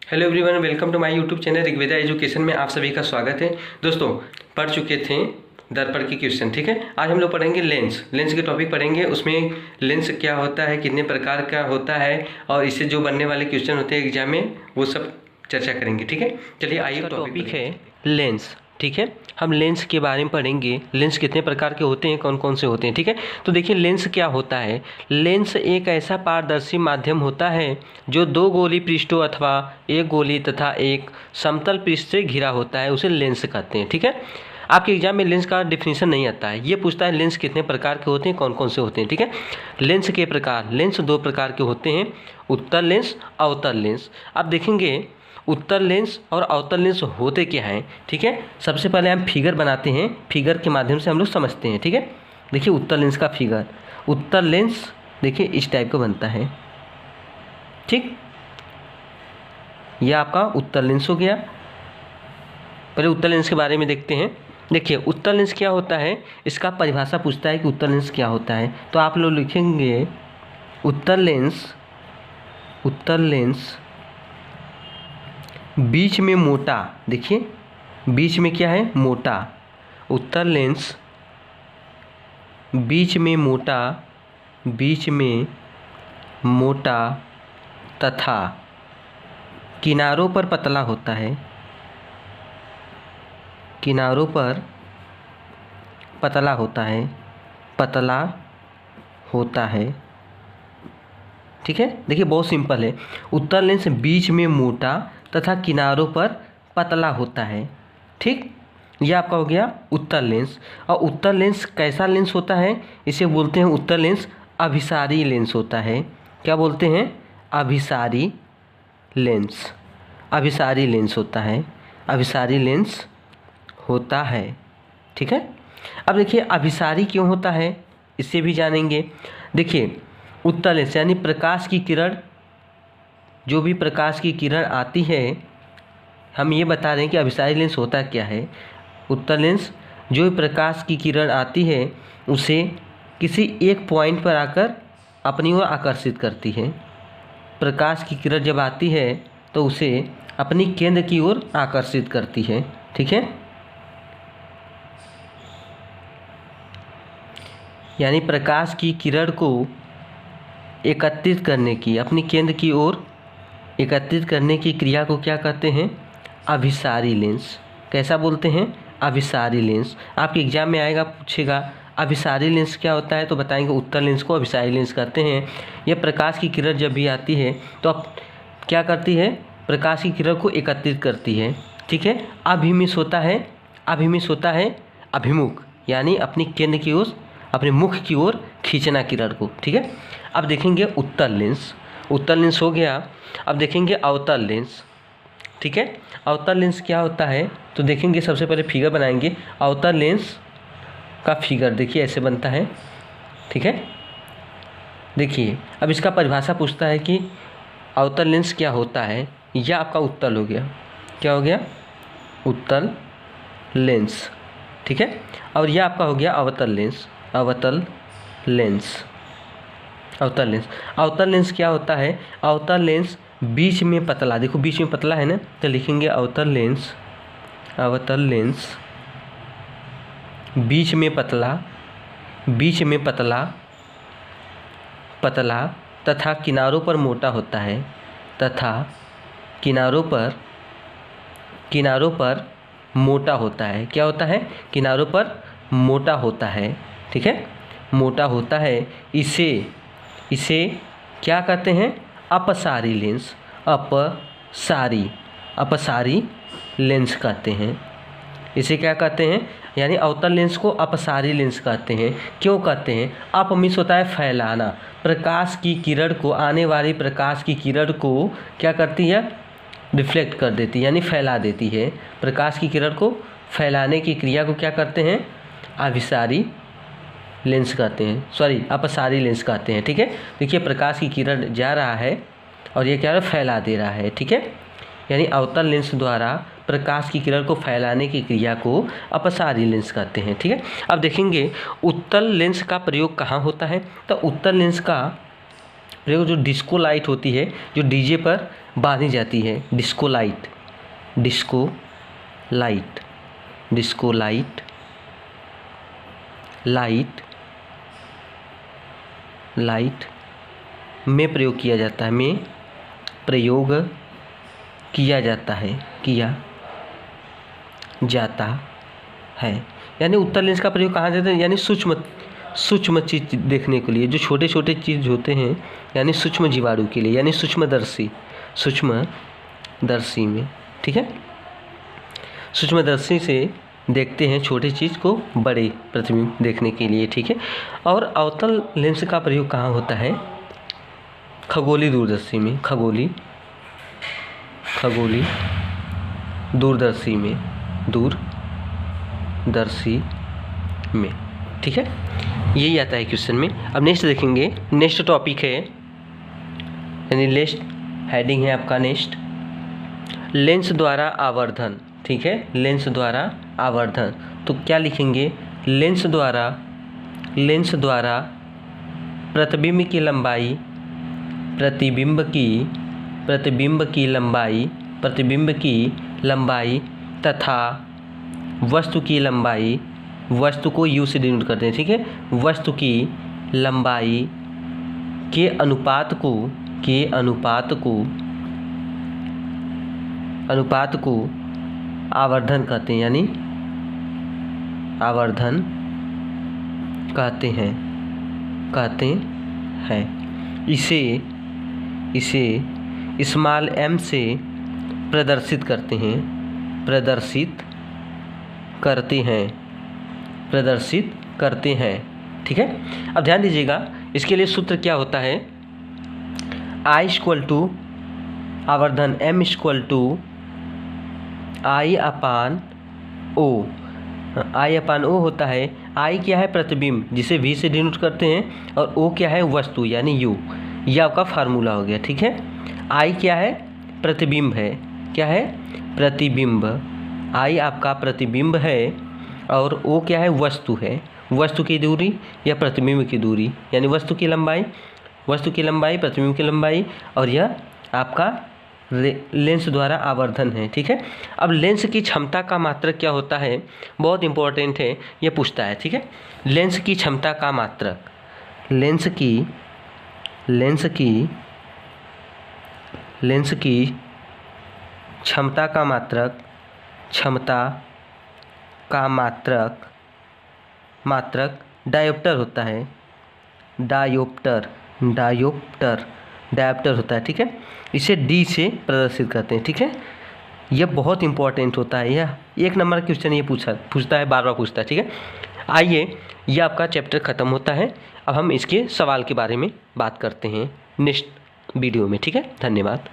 Hello everyone, welcome to my YouTube channel Rigveda education में आप सभी का स्वागत है। दोस्तों, पढ़ चुके थे दर्पण के क्वेश्चन, ठीक है। आज हम लोग पढ़ेंगे लेंस के टॉपिक पढ़ेंगे। उसमें लेंस क्या होता है, कितने प्रकार का होता है और इससे जो बनने वाले क्वेश्चन होते हैं एग्जाम में, वो सब चर्चा करेंगे, ठीक है। चलिए आइए, टॉपिक है लेंस, ठीक है। हम लेंस के बारे में पढ़ेंगे। लेंस कितने प्रकार के होते हैं, कौन कौन से होते हैं, ठीक है। तो देखिए लेंस क्या होता है। लेंस एक ऐसा पारदर्शी माध्यम होता है जो दो गोली पृष्ठों अथवा एक गोली तथा एक समतल पृष्ठ से घिरा होता है, उसे लेंस कहते हैं, ठीक है। आपके एग्जाम में लेंस का डिफिनीशन नहीं आता है, ये पूछता है लेंस कितने प्रकार के होते हैं, कौन कौन से होते हैं, ठीक है। लेंस के प्रकार, लेंस दो प्रकार के होते हैं, उत्तल लेंस, अवतल लेंस। आप देखेंगे उत्तल लेंस और अवतल लेंस होते क्या हैं, ठीक है। सबसे पहले हम फिगर बनाते हैं, फिगर के माध्यम से हम लोग समझते हैं, ठीक है। देखिए उत्तल लेंस का फिगर, उत्तल लेंस देखिए इस टाइप का बनता है, ठीक। यह आपका उत्तल लेंस हो गया। पहले उत्तल लेंस के बारे में देखते हैं। देखिए उत्तल लेंस क्या होता है, इसका परिभाषा पूछता है कि उत्तल लेंस क्या होता है। तो आप लोग लिखेंगे उत्तल लेंस बीच में मोटा, देखिए बीच में क्या है, मोटा। उत्तल लेंस बीच में मोटा तथा किनारों पर पतला होता है, किनारों पर पतला होता है, ठीक है। देखिए बहुत सिंपल है। उत्तल लेंस बीच में मोटा तथा किनारों पर पतला होता है, ठीक। यह आपका हो गया उत्तल लेंस। और उत्तल लेंस कैसा लेंस होता है, इसे बोलते हैं उत्तल लेंस अभिसारी लेंस होता है। क्या बोलते हैं, अभिसारी लेंस होता है, ठीक है। अब देखिए अभिसारी क्यों होता है, इससे भी जानेंगे। देखिए उत्तल लेंस यानी प्रकाश की किरण, जो भी प्रकाश की किरण आती है, हम ये बता रहे हैं कि अभिसारी लेंस होता क्या है। उत्तल लेंस जो भी प्रकाश की किरण आती है उसे किसी एक पॉइंट पर आकर अपनी ओर आकर्षित करती है। प्रकाश की किरण जब आती है तो उसे अपनी केंद्र की ओर आकर्षित करती है, ठीक है। यानी प्रकाश की किरण को एकत्रित करने की, अपनी केंद्र की ओर एकत्रित करने की क्रिया को क्या कहते हैं, अभिसारी लेंस। कैसा बोलते हैं, अभिसारी लेंस। आपके एग्जाम में आएगा, पूछेगा अभिसारी लेंस क्या होता है, तो बताएंगे उत्तल लेंस को अभिसारी लेंस कहते हैं। यह प्रकाश की किरण जब भी आती है तो अब क्या करती है, प्रकाश की किरण को एकत्रित करती है, ठीक है। अभिमिश होता है अभिमुख, यानी अपनी केंद्र की ओर, अपने मुख की ओर खींचना किरण को, ठीक है। अब देखेंगे उत्तल लेंस हो गया। अब देखेंगे अवतल लेंस, ठीक है। अवतल लेंस क्या होता है, तो देखेंगे सबसे पहले फिगर बनाएंगे। अवतल लेंस का फिगर देखिए ऐसे बनता है, ठीक है। देखिए अब इसका परिभाषा पूछता है कि अवतल लेंस क्या होता है। यह आपका उत्तल हो गया, क्या हो गया, उत्तल लेंस, ठीक है। और यह आपका हो गया अवतल लेंस क्या होता है, अवतल लेंस बीच में पतला, देखो बीच में पतला है ना, तो लिखेंगे अवतल लेंस बीच में पतला तथा किनारों पर मोटा होता है, किनारों पर मोटा होता है। क्या होता है, किनारों पर मोटा होता है, ठीक है, मोटा होता है। इसे क्या कहते हैं, अपसारी लेंस कहते हैं। इसे क्या कहते हैं, यानी अवतल लेंस को अपसारी लेंस कहते हैं। क्यों कहते हैं, अपमिश होता है फैलाना, प्रकाश की किरण को, आने वाली प्रकाश की किरण को क्या करती है, रिफ्लेक्ट कर देती है, यानी फैला देती है। प्रकाश की किरण को फैलाने की क्रिया को क्या करते हैं, अपसारी लेंस कहते हैं, ठीक है। देखिए प्रकाश की किरण जा रहा है और ये क्या फैला दे रहा है, ठीक है। यानी अवतल लेंस द्वारा प्रकाश की किरण को फैलाने की क्रिया को अपसारी लेंस कहते हैं, ठीक है। अब देखेंगे उत्तल लेंस का प्रयोग कहाँ होता है, तो उत्तल लेंस का प्रयोग जो डिस्को लाइट होती है, जो डीजे पर बांधी जाती है, disco light, disco light, disco light, light, light में प्रयोग किया जाता है, में प्रयोग किया जाता है, किया जाता है। यानी उत्तल लेंस का प्रयोग कहाँ जाता है, यानी सूक्ष्म चीज देखने के लिए, जो छोटे छोटे चीज़ होते हैं, यानी सूक्ष्म जीवाणु के लिए, यानी सूक्ष्मदर्शी में, ठीक है। सूक्ष्मदर्शी से देखते हैं छोटी चीज़ को बड़े प्रतिबिंब देखने के लिए, ठीक है। और अवतल लेंस का प्रयोग कहाँ होता है, खगोलीय दूरदर्शी में, खगोलीय दूरदर्शी में, दूरदर्शी में, ठीक है। यही आता है क्वेश्चन में। अब नेक्स्ट देखेंगे, नेक्स्ट टॉपिक है, यानी नेक्स्ट हेडिंग है आपका नेक्स्ट, लेंस द्वारा आवर्धन, ठीक है। लेंस द्वारा आवर्धन, तो क्या लिखेंगे, लेंस द्वारा प्रतिबिंब की लंबाई, प्रतिबिंब की लंबाई तथा वस्तु की लंबाई, वस्तु को यू से डिनोट करते हैं, ठीक है, वस्तु की लंबाई के अनुपात को आवर्धन कहते हैं, यानी आवर्धन कहते हैं। इसे स्मॉल m से प्रदर्शित करते हैं, ठीक है। अब ध्यान दीजिएगा, इसके लिए सूत्र क्या होता है, I इक्वल टू आवर्धन m इक्वल टू I अपान O होता है। I क्या है, प्रतिबिंब, जिसे V से डिनोट करते हैं, और O क्या है, वस्तु, यानी U। यह आपका फार्मूला हो गया, ठीक है। I क्या है, प्रतिबिंब है, क्या है, प्रतिबिंब, I आपका प्रतिबिंब है, और O क्या है, वस्तु है, वस्तु की दूरी या प्रतिबिंब की दूरी, यानी वस्तु की लंबाई, प्रतिबिंब की लंबाई, और यह आपका लेंस द्वारा आवर्धन है, ठीक है। अब लेंस की क्षमता का मात्रक क्या होता है, बहुत इंपॉर्टेंट है, ये पूछता है, ठीक है। लेंस की क्षमता का मात्रक, लेंस की क्षमता का मात्रक डायोप्टर होता है, डायोप्टर होता है, ठीक है। इसे डी से प्रदर्शित करते हैं, ठीक है। यह बहुत इंपॉर्टेंट होता है, यह 1 नंबर क्वेश्चन ये पूछता है, बार बार पूछता है, ठीक है। आइए, यह आपका चैप्टर ख़त्म होता है। अब हम इसके सवाल के बारे में बात करते हैं नेक्स्ट वीडियो में, ठीक है। धन्यवाद।